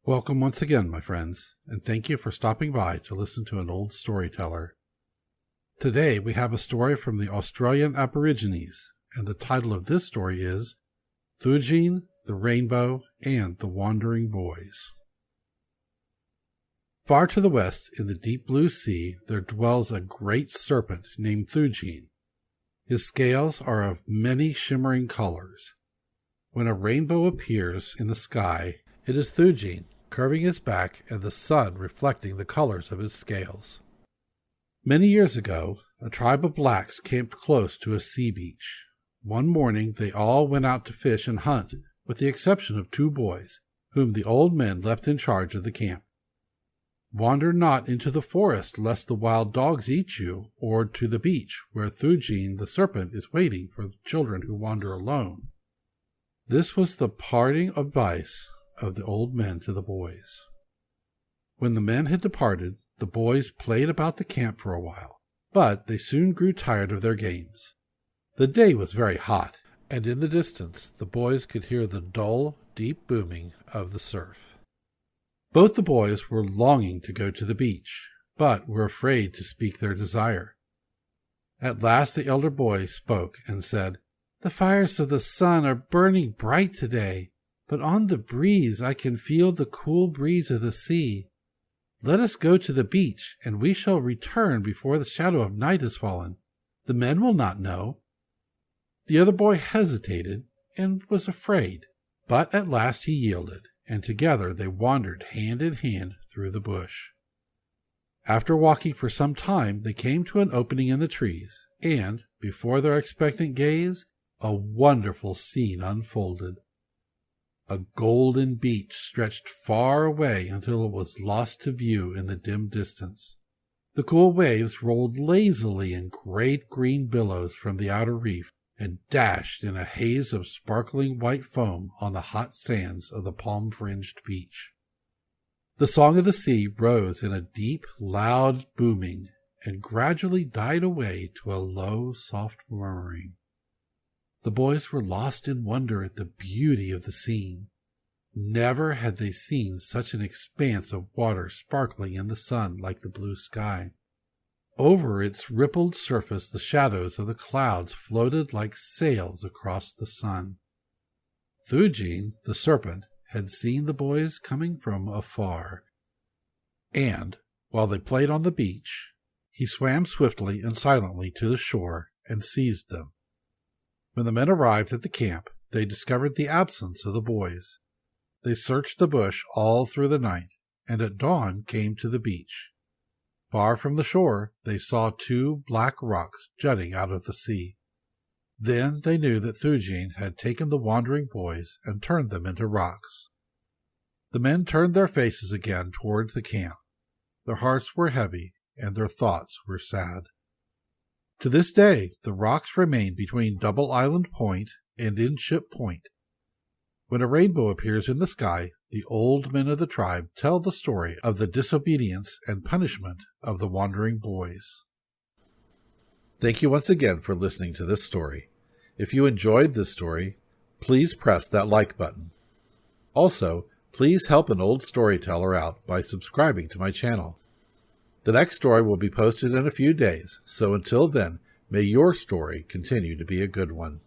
Welcome once again, my friends, and thank you for stopping by to listen to an old storyteller. Today we have a story from the Australian Aborigines, and the title of this story is Thugine, the Rainbow, and the Wandering Boys. Far to the west, in the deep blue sea, there dwells a great serpent named Thugine. His scales are of many shimmering colors. When a rainbow appears in the sky, it is Thugine, curving his back and the sun reflecting the colors of his scales. Many years ago, a tribe of blacks camped close to a sea beach. One morning they all went out to fish and hunt, with the exception of 2 boys, whom the old men left in charge of the camp. Wander not into the forest, lest the wild dogs eat you, or to the beach, where Thugine the serpent is waiting for the children who wander alone. This was the parting advice of the old men to the boys. When the men had departed, the boys played about the camp for a while, but they soon grew tired of their games. The day was very hot, and in the distance the boys could hear the dull, deep booming of the surf. Both the boys were longing to go to the beach, but were afraid to speak their desire. At last the elder boy spoke and said, "The fires of the sun are burning bright today, but on the breeze I can feel the cool breeze of the sea. Let us go to the beach, and we shall return before the shadow of night has fallen. The men will not know." The other boy hesitated and was afraid, but at last he yielded, and together they wandered hand in hand through the bush. After walking for some time, they came to an opening in the trees, and, before their expectant gaze, a wonderful scene unfolded. A golden beach stretched far away until it was lost to view in the dim distance. The cool waves rolled lazily in great green billows from the outer reef and dashed in a haze of sparkling white foam on the hot sands of the palm-fringed beach. The song of the sea rose in a deep, loud booming and gradually died away to a low, soft murmuring. The boys were lost in wonder at the beauty of the scene. Never had they seen such an expanse of water sparkling in the sun like the blue sky. Over its rippled surface the shadows of the clouds floated like sails across the sun. Thugine, the serpent, had seen the boys coming from afar, and, while they played on the beach, he swam swiftly and silently to the shore and seized them. When the men arrived at the camp, they discovered the absence of the boys. They searched the bush all through the night, and at dawn came to the beach. Far from the shore, they saw 2 black rocks jutting out of the sea. Then they knew that Thugine had taken the wandering boys and turned them into rocks. The men turned their faces again toward the camp. Their hearts were heavy, and their thoughts were sad. To this day, the rocks remain between Double Island Point and Inship Point. When a rainbow appears in the sky, the old men of the tribe tell the story of the disobedience and punishment of the wandering boys. Thank you once again for listening to this story. If you enjoyed this story, please press that like button. Also, please help an old storyteller out by subscribing to my channel. The next story will be posted in a few days, so until then, may your story continue to be a good one.